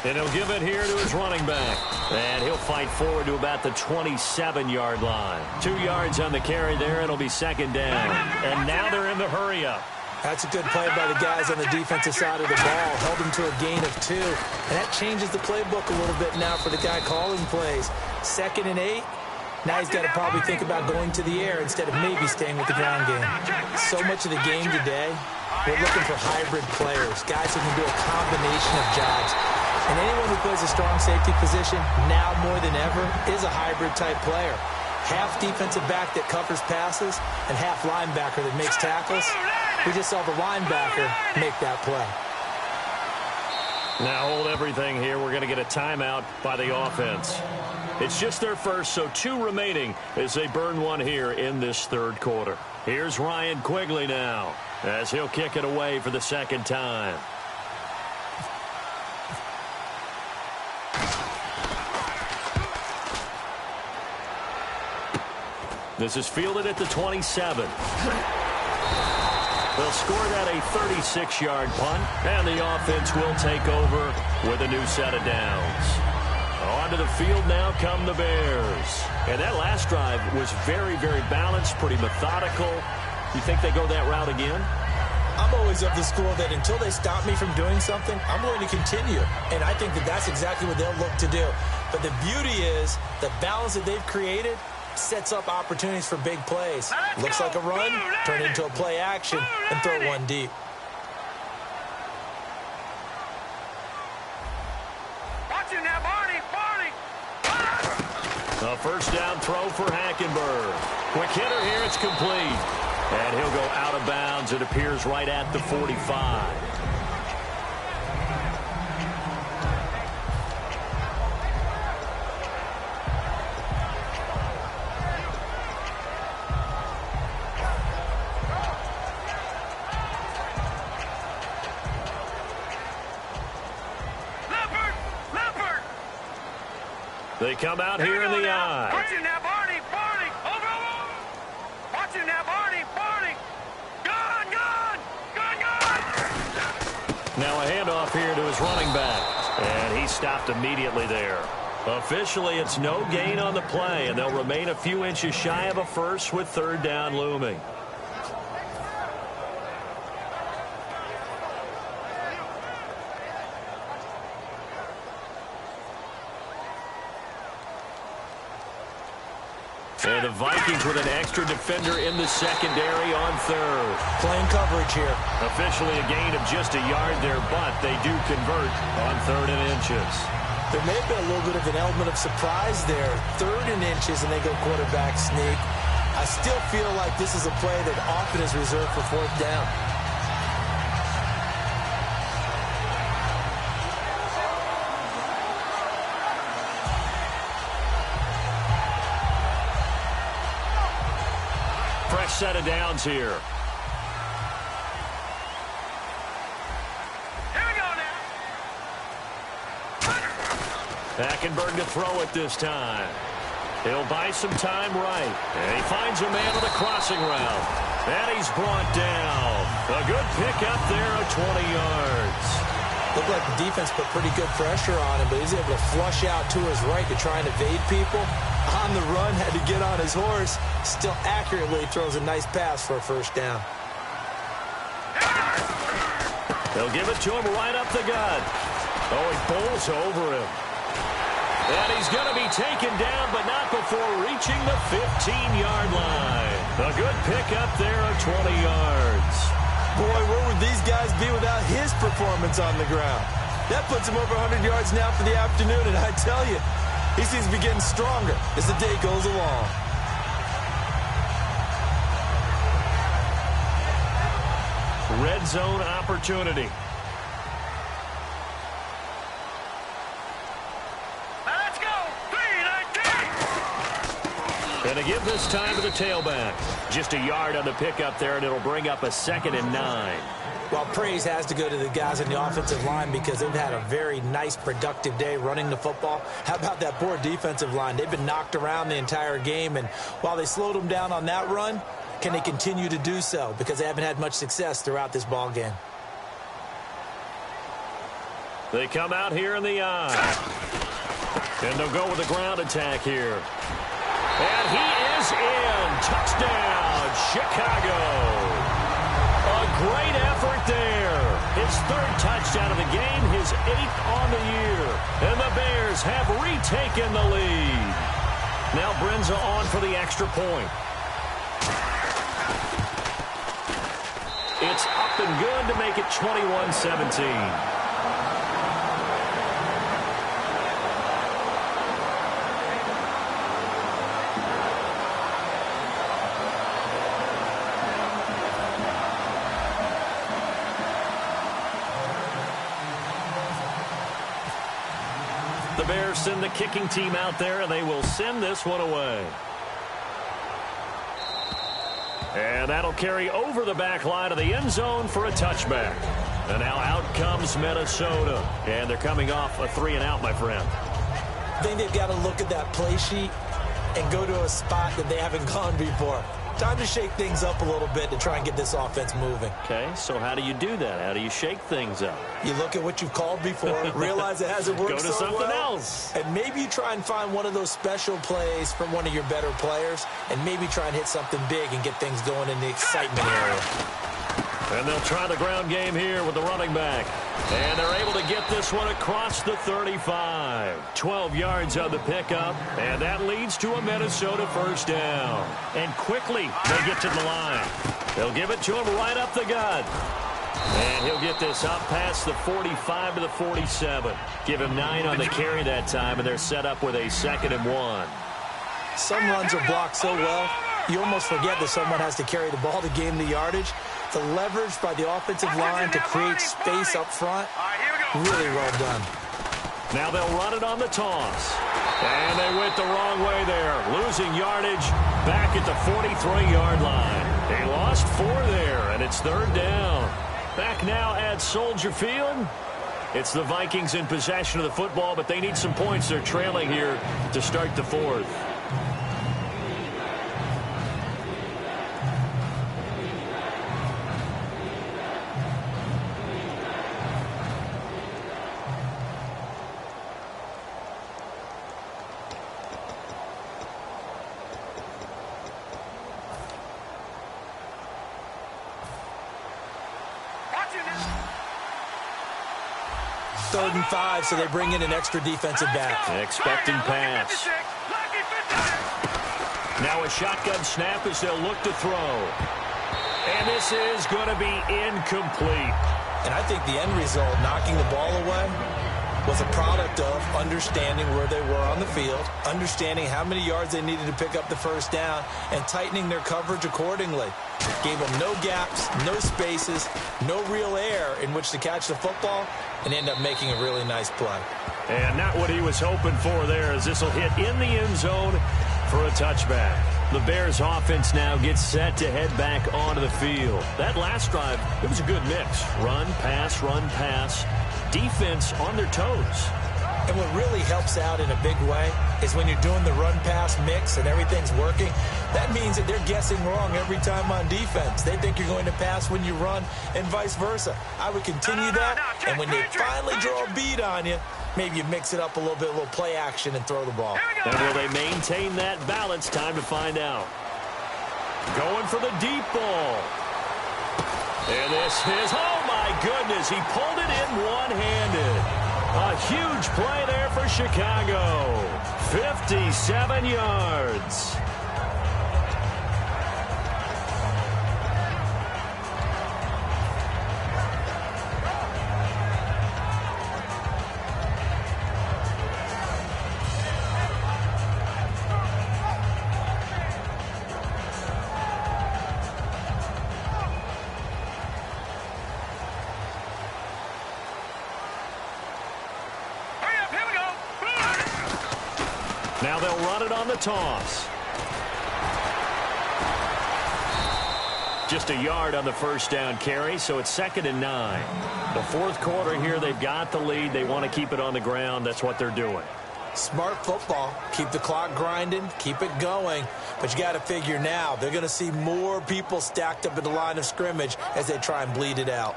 And he'll give it here to his running back. And he'll fight forward to about the 27-yard line. 2 yards on the carry there. It'll be 2nd down. And now they're in the hurry-up. That's a good play by the guys on the defensive side of the ball. Held them to a gain of 2. And that changes the playbook a little bit now for the guy calling plays. 2nd and 8. Now he's got to probably think about going to the air instead of maybe staying with the ground game. So much of the game today, we're looking for hybrid players, guys who can do a combination of jobs. And anyone who plays a strong safety position, now more than ever, is a hybrid-type player. Half defensive back that covers passes and half linebacker that makes tackles. We just saw the linebacker make that play. Now hold everything here. We're going to get a timeout by the offense. It's just their first, so 2 remaining as they burn one here in this 3rd quarter. Here's Ryan Quigley now as he'll kick it away for the 2nd time. This is fielded at the 27. They'll score that a 36-yard punt, and the offense will take over with a new set of downs. Onto the field now come the Bears. And that last drive was very, very balanced, pretty methodical. You think they go that route again? I'm always of the school that until they stop me from doing something, I'm going to continue. And I think that that's exactly what they'll look to do. But the beauty is the balance that they've created sets up opportunities for big plays. Looks like a run, turn into a play action, and throw one deep. Watching that, Barney. A first down throw for Hackenberg. Quick hitter here, it's complete. And he'll go out of bounds. It appears right at the 45. They come out here in the eye. Watching that, Barney. Over. Watching that, Barney. Gone. Now a handoff here to his running back. And he stopped immediately there. Officially, it's no gain on the play, and they'll remain a few inches shy of a first with third down looming. And the Vikings with an extra defender in the secondary on third. Playing coverage here. Officially a gain of just a yard there, but they do convert on 3rd and inches. There may have been a little bit of an element of surprise there. 3rd and inches, and they go quarterback sneak. I still feel like this is a play that often is reserved for 4th down. Fresh set of downs here. Hackenberg to throw it this time. He'll buy some time right. And he finds a man on the crossing route. And he's brought down. A good pickup there of 20 yards. Looked like the defense put pretty good pressure on him, but he's able to flush out to his right to try and evade people. On the run, had to get on his horse. Still accurately throws a nice pass for a 1st down. They'll give it to him right up the gut. Oh, he bowls over him. And he's going to be taken down, but not before reaching the 15-yard line. A good pickup there of 20 yards. Boy, where would these guys be without his performance on the ground? That puts him over 100 yards now for the afternoon, and I tell you, he seems to be getting stronger as the day goes along. Red zone opportunity. And to give this time to the tailback. Just a yard on the pickup there, and it'll bring up a 2nd and 9. Well, praise has to go to the guys on the offensive line because they've had a very nice, productive day running the football. How about that poor defensive line? They've been knocked around the entire game, and while they slowed them down on that run, can they continue to do so? Because they haven't had much success throughout this ball game. They come out here in the eye. And they'll go with a ground attack here. And he is in. Touchdown, Chicago. A great effort there. His 3rd touchdown of the game, his 8th on the year. And the Bears have retaken the lead. Now Brenza on for the extra point. It's up and good to make it 21-17. The Bears send the kicking team out there, and they will send this one away. And that'll carry over the back line of the end zone for a touchback. And now out comes Minnesota. And they're coming off a 3-and-out, my friend. I think they've got to look at that play sheet and go to a spot that they haven't gone before. Time to shake things up a little bit to try and get this offense moving. Okay, so how do you do that? How do you shake things up? You look at what you've called before, realize it hasn't worked Go to so something well, else. and maybe you try and find one of those special plays from one of your better players, and maybe try and hit something big and get things going in the excitement area. And they'll try the ground game here with the running back. And they're able to get this one across the 35. 12 yards on the pickup. And that leads to a Minnesota 1st down. And quickly they get to the line. They'll give it to him right up the gut. And he'll get this up past the 45 to the 47. Give him 9 on the carry that time, and they're set up with a 2nd and 1. Some runs are blocked so well, you almost forget that someone has to carry the ball to gain the yardage. The leverage by the offensive line to create space up front, really well done. Now they'll run it on the toss. And they went the wrong way there, losing yardage back at the 43-yard line. They lost 4 there, and it's 3rd down. Back now at Soldier Field. It's the Vikings in possession of the football, but they need some points. They're trailing here to start the 4th. 3rd and 5, so they bring in an extra defensive back. Expecting pass. Now a shotgun snap as they'll look to throw. And this is going to be incomplete. And I think the end result, knocking the ball away, was a product of understanding where they were on the field, understanding how many yards they needed to pick up the first down, and tightening their coverage accordingly. Gave them no gaps, no spaces, no real air in which to catch the football, and end up making a really nice play. And not what he was hoping for there, as this will hit in the end zone for a touchback. The Bears offense now gets set to head back onto the field. That last drive, it was a good mix. Run, pass, defense on their toes. And what really helps out in a big way is when you're doing the run-pass mix and everything's working, that means that they're guessing wrong every time on defense. They think you're going to pass when you run and vice versa. I would continue that, and when they finally draw a beat on you, maybe you mix it up a little bit, a little play action, and throw the ball. And will they maintain that balance? Time to find out. Going for the deep ball. And this is, oh my goodness, he pulled it in one-handed. A huge play there for Chicago. 57 yards. Now they'll run it on the toss. Just a yard on the first down carry, so it's 2nd and 9. The fourth quarter here, they've got the lead. They want to keep it on the ground. That's what they're doing. Smart football. Keep the clock grinding. Keep it going. But you got to figure now, they're going to see more people stacked up at the line of scrimmage as they try and bleed it out.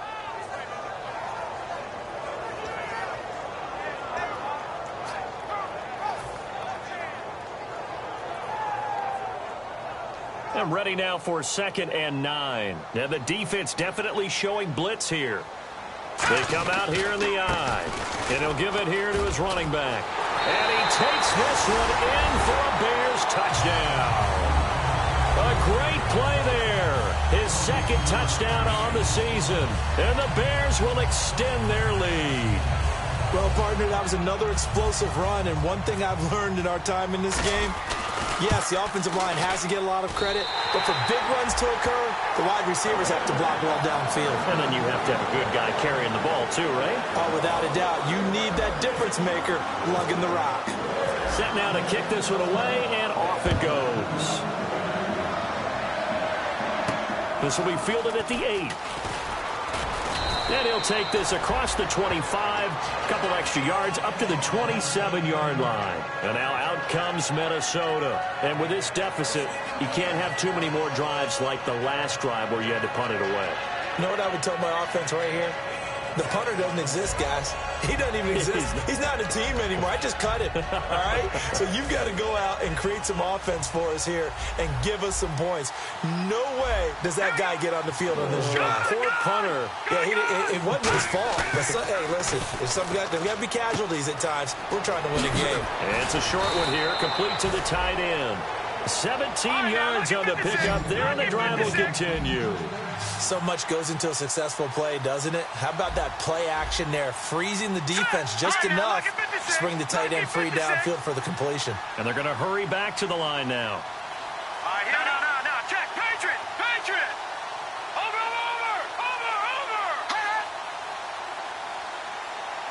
And ready now for 2nd and 9. Now the defense definitely showing blitz here. They come out here in the eye. And he'll give it here to his running back. And he takes this one in for a Bears touchdown. A great play there. His 2nd touchdown on the season. And the Bears will extend their lead. Well, partner, that was another explosive run. And one thing I've learned in our time in this game, yes, the offensive line has to get a lot of credit, but for big runs to occur, the wide receivers have to block well downfield. And then you have to have a good guy carrying the ball too, right? Oh, without a doubt. You need that difference maker lugging the rock. Set now to kick this one away, and off it goes. This will be fielded at the 8. And he'll take this across the 25, a couple extra yards up to the 27-yard line. And now out comes Minnesota. And with this deficit, you can't have too many more drives like the last drive where you had to punt it away. You know what I would tell my offense right here? The punter doesn't exist, guys. He doesn't even exist. He's not a team anymore. I just cut it, all right? So you've got to go out and create some offense for us here and give us some points. No way does that guy get on the field on this drive. Poor punter. Yeah, it wasn't his fault. Hey, listen, there's got to be casualties at times. We're trying to win a game. And it's a short one here, complete to the tight end. 17 yards on the pickup there, and the drive will continue. So much goes into a successful play, doesn't it? How about that play action there, freezing the defense just enough to bring the tight end free downfield for the completion. And they're going to hurry back to the line now. No, check, Patriot! Over!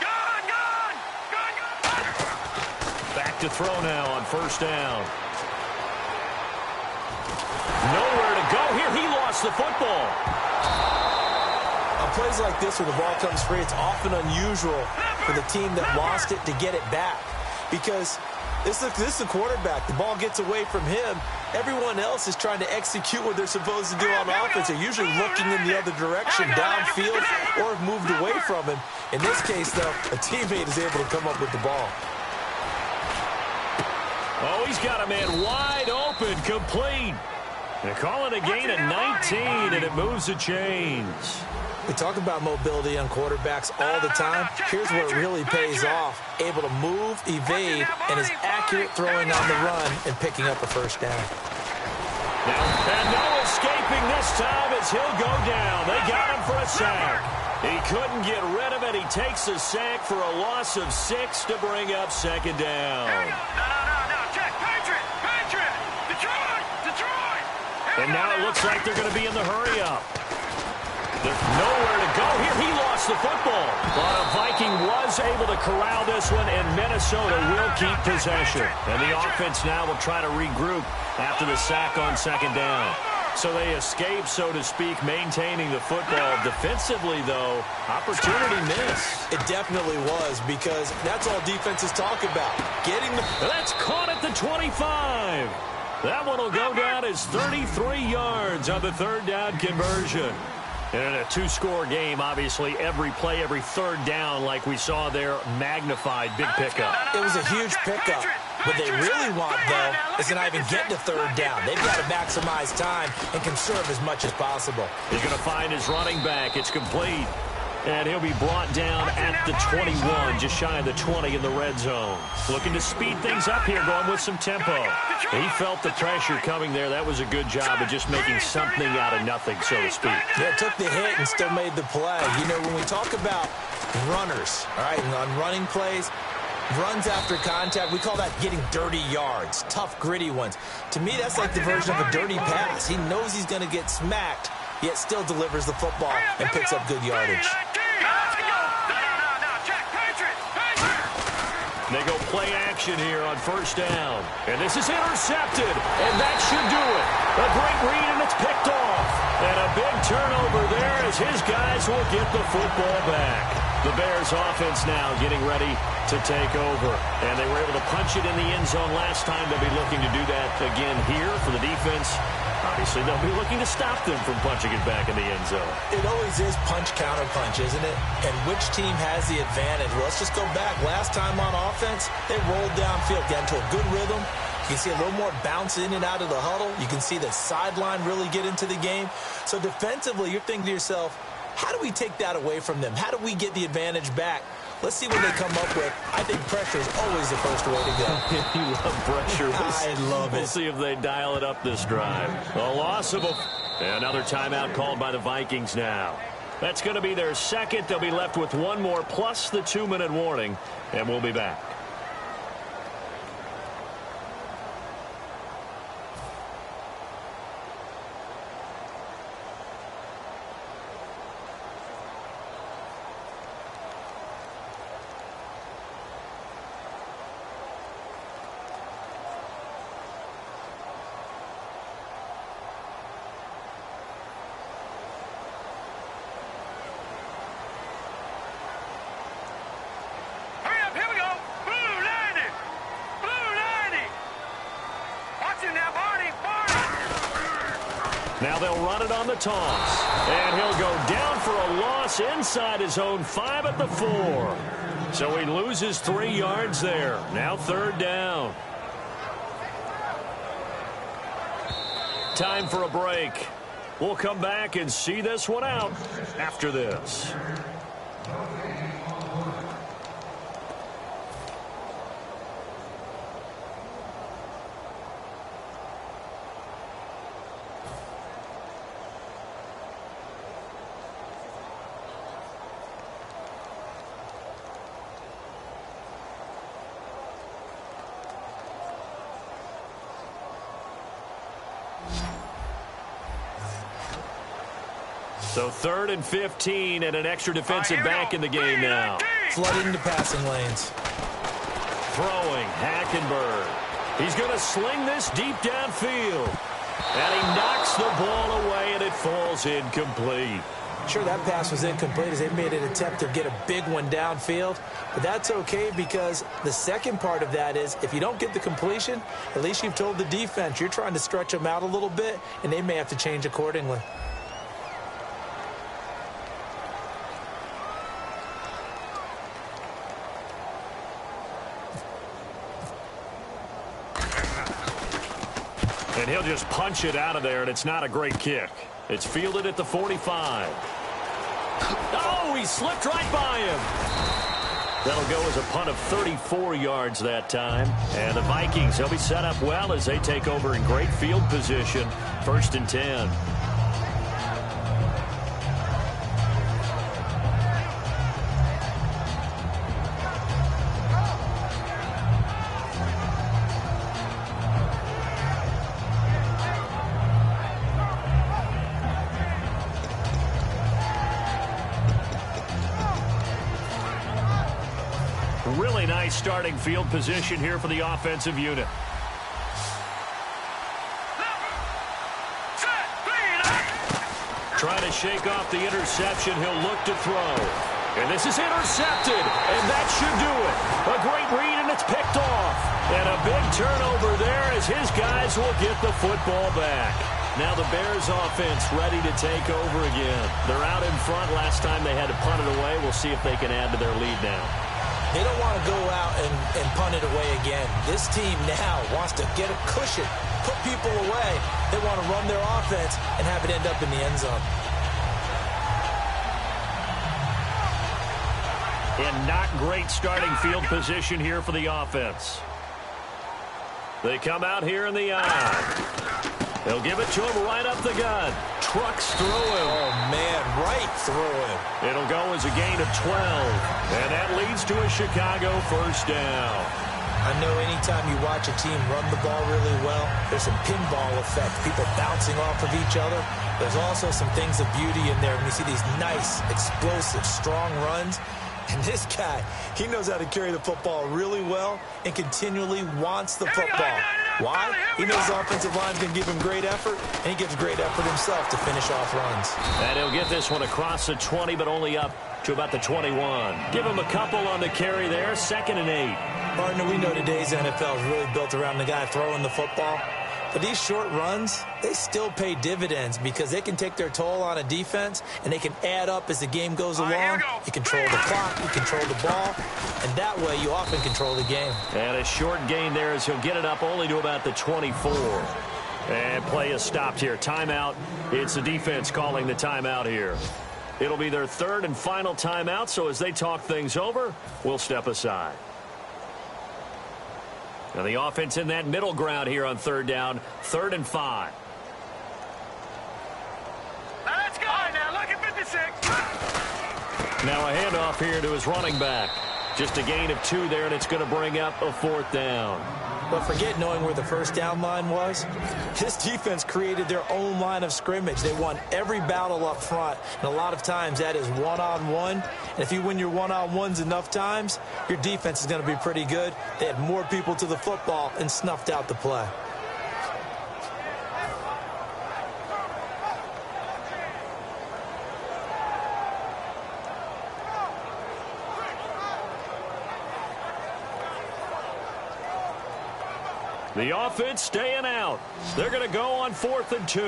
Gone! Back to throw now on first down. Nowhere to go here. He lost the football. On plays like this where the ball comes free, it's often unusual for the team that lost it to get it back. Because this is the quarterback. The ball gets away from him. Everyone else is trying to execute what they're supposed to do on offense. They're usually looking in the other direction, downfield, or have moved away from him. In this case, though, a teammate is able to come up with the ball. Oh, he's got a man wide open, complete. They're calling a gain of 19, and it moves the chains. We talk about mobility on quarterbacks all the time. Here's where it really pays off. Able to move, evade, and is accurate throwing on the run and picking up a first down. And no escaping this time as he'll go down. They got him for a sack. He couldn't get rid of it. He takes a sack for a loss of 6 to bring up second down. No, check. Patriot. Detroit. And now it looks like they're going to be in the hurry-up. There's nowhere to go here. He lost the football. But a Viking was able to corral this one, and Minnesota will keep possession. And the offense now will try to regroup after the sack on second down. So they escape, so to speak, maintaining the football. Defensively, though, opportunity missed. It definitely was, because that's all defenses talk about. Getting the... That's caught at the 25. That one will go down as 33 yards on the third down conversion. And in a two-score game, obviously, every play, every third down, like we saw there, magnified, big pickup. It was a huge pickup. What they really want, though, is to not even get to third down. They've got to maximize time and conserve as much as possible. He's going to find his running back. It's complete. And he'll be brought down at the 21, just shy of the 20 in the red zone. Looking to speed things up here, going with some tempo. He felt the pressure coming there. That was a good job of just making something out of nothing, so to speak. Yeah, took the hit and still made the play. You know, when we talk about runners, all right, and on running plays, runs after contact, we call that getting dirty yards, tough, gritty ones. To me, that's like the version of a dirty pass. He knows he's going to get smacked, yet still delivers the football and picks up good yardage. They go play action here on first down. And this is intercepted. And that should do it. A great read, and it's picked off. And a big turnover there as his guys will get the football back. The Bears offense now getting ready to take over. And they were able to punch it in the end zone last time. They'll be looking to do that again here for the defense. Obviously, they'll be looking to stop them from punching it back in the end zone. It always is punch-counter-punch, isn't it? And which team has the advantage? Well, let's just go back. Last time on offense, they rolled downfield, got into a good rhythm. You can see a little more bounce in and out of the huddle. You can see the sideline really get into the game. So defensively, you're thinking to yourself, how do we take that away from them? How do we get the advantage back? Let's see what they come up with. I think pressure is always the first way to go. You love pressure. I love it. We'll see if they dial it up this drive. A loss of another timeout called by the Vikings now. That's going to be their second. They'll be left with one more plus the 2-minute warning, and we'll be back. Now they'll run it on the toss. And he'll go down for a loss inside his own 5 at the 4. So he loses 3 yards there. Now third down. Time for a break. We'll come back and see this one out after this. So 3rd and 15 and an extra defensive back in the game now. Flooding the passing lanes. Throwing, Hackenberg. He's going to sling this deep downfield. And he knocks the ball away, and it falls incomplete. Sure, that pass was incomplete as they made an attempt to get a big one downfield. But that's okay because the second part of that is if you don't get the completion, at least you've told the defense you're trying to stretch them out a little bit, and they may have to change accordingly. And he'll just punch it out of there, and it's not a great kick. It's fielded at the 45. Oh, he slipped right by him. That'll go as a punt of 34 yards that time. And the Vikings, they'll be set up well as they take over in great field position. 1st and 10. Really nice starting field position here for the offensive unit. Trying to shake off the interception. He'll look to throw. And this is intercepted. And that should do it. A great read, and it's picked off. And a big turnover there as his guys will get the football back. Now the Bears offense ready to take over again. They're out in front. Last time they had to punt it away. We'll see if they can add to their lead now. They don't want to go out and punt it away again. This team now wants to get a cushion, put people away. They want to run their offense and have it end up in the end zone. And not great starting field position here for the offense. They come out here in the eye. They'll give it to him right up the gut. Trucks through him. Oh, man, right through him. It'll go as a gain of 12. And that leads to a Chicago first down. I know anytime you watch a team run the ball really well, there's some pinball effect, people bouncing off of each other. There's also some things of beauty in there when you see these nice, explosive, strong runs. And this guy, he knows how to carry the football really well and continually wants the football. Why? He knows the offensive line can give him great effort, and he gives great effort himself to finish off runs. And he'll get this one across the 20, but only up to about the 21. Give him a couple on the carry there, 2nd and 8. Partner, we know today's NFL is really built around the guy throwing the football. But these short runs, they still pay dividends because they can take their toll on a defense, and they can add up as the game goes along. You control the clock, you control the ball, and that way you often control the game. And a short gain there as he'll get it up only to about the 24. And play is stopped here. Timeout. It's the defense calling the timeout here. It'll be their 3rd and final timeout, so as they talk things over, we'll step aside. Now the offense in that middle ground here on 3rd down, 3rd and 5. Now let's go. Now look at 56. Now a handoff here to his running back. Just a gain of 2 there, and it's going to bring up a 4th down. But forget knowing where the first down line was. This defense created their own line of scrimmage. They won every battle up front, and a lot of times that is one-on-one. And if you win your one-on-ones enough times, your defense is going to be pretty good. They had more people to the football and snuffed out the play. The offense staying out. They're going to go on 4th and 2.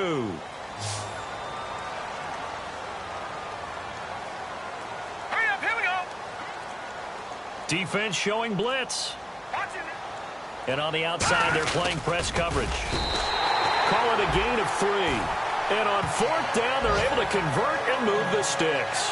Hurry up, here we go. Defense showing blitz. And on the outside, they're playing press coverage. Call it a gain of 3. And on 4th down, they're able to convert and move the sticks.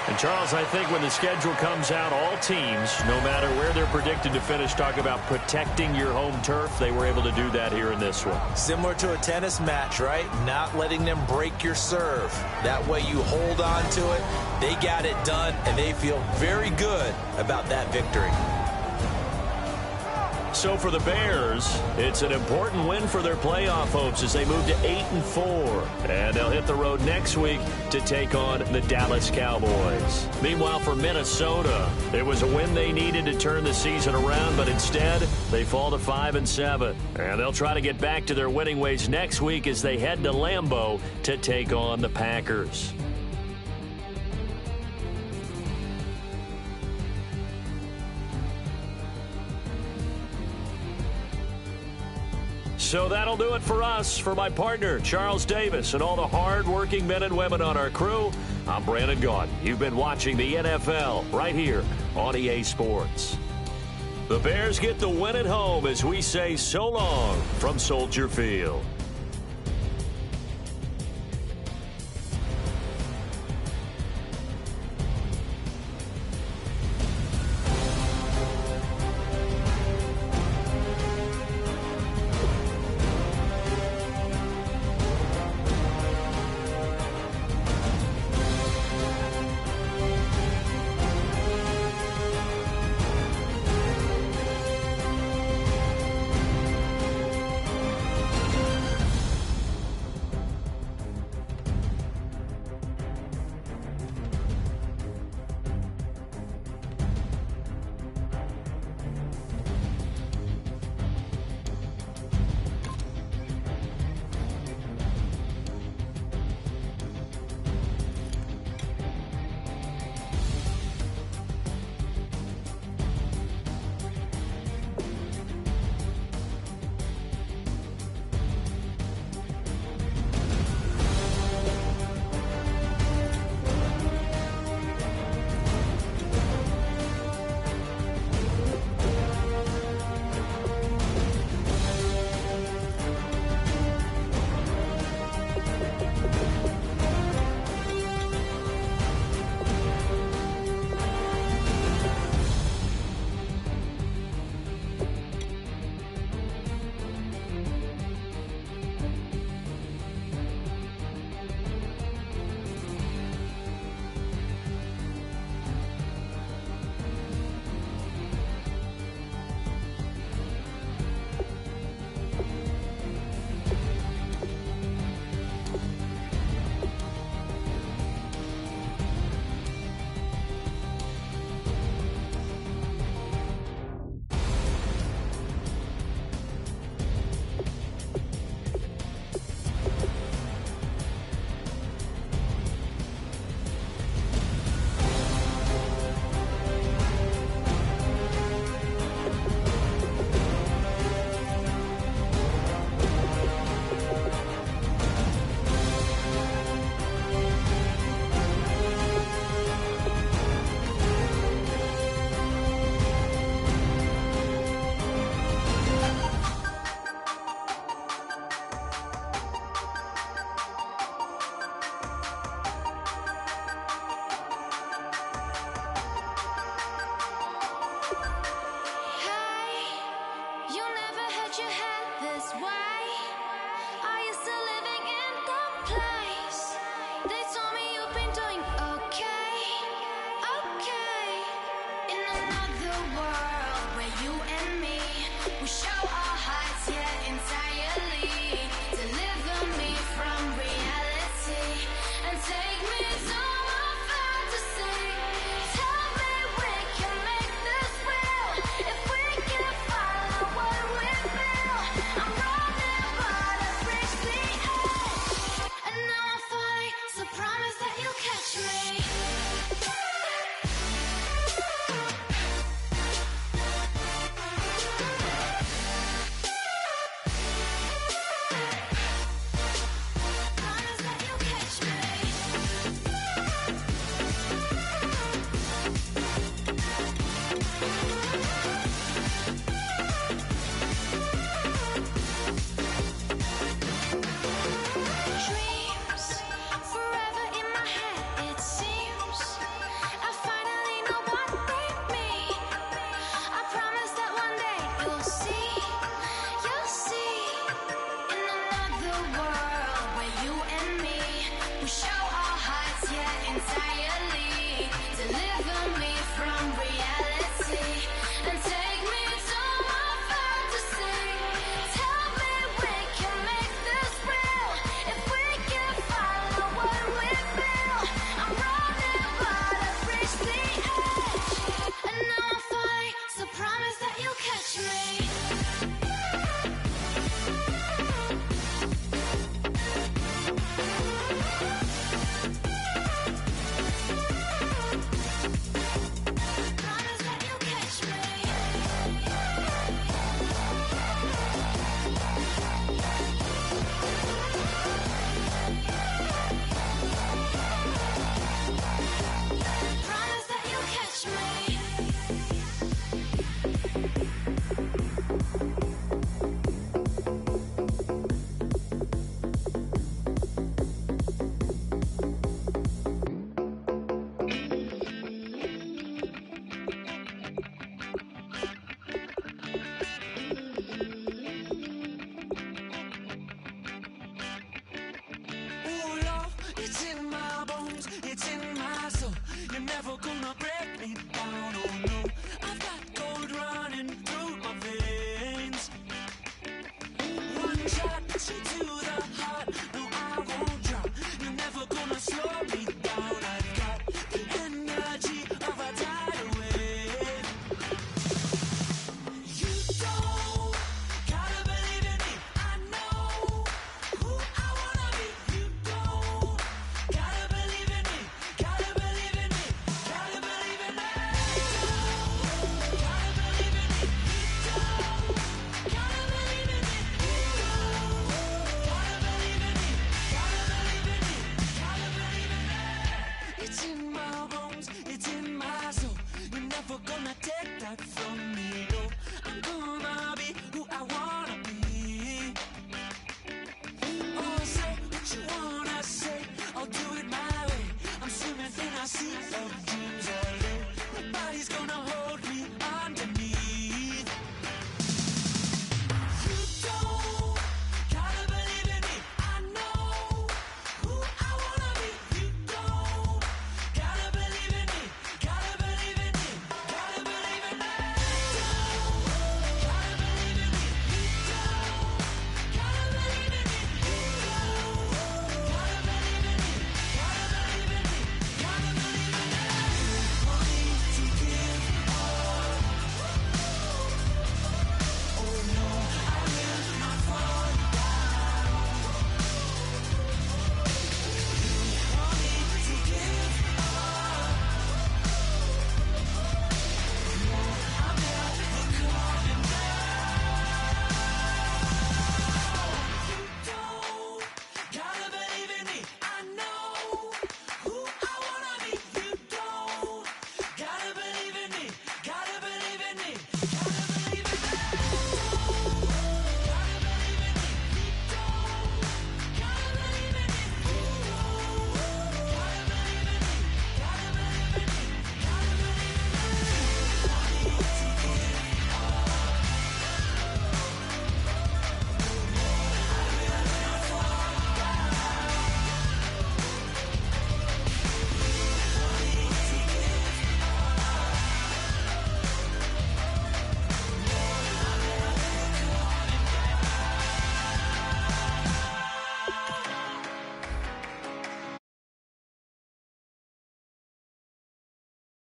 And, Charles, I think when the schedule comes out, all teams, no matter where they're predicted to finish, talk about protecting your home turf. They were able to do that here in this one. Similar to a tennis match, right? Not letting them break your serve. That way you hold on to it. They got it done, and they feel very good about that victory. So for the Bears, it's an important win for their playoff hopes as they move to 8-4. And they'll hit the road next week to take on the Dallas Cowboys. Meanwhile, for Minnesota, it was a win they needed to turn the season around, but instead, they fall to 5-7. And they'll try to get back to their winning ways next week as they head to Lambeau to take on the Packers. So that'll do it for us. For my partner, Charles Davis, and all the hard-working men and women on our crew, I'm Brandon Gaudin. You've been watching the NFL right here on EA Sports. The Bears get the win at home as we say so long from Soldier Field.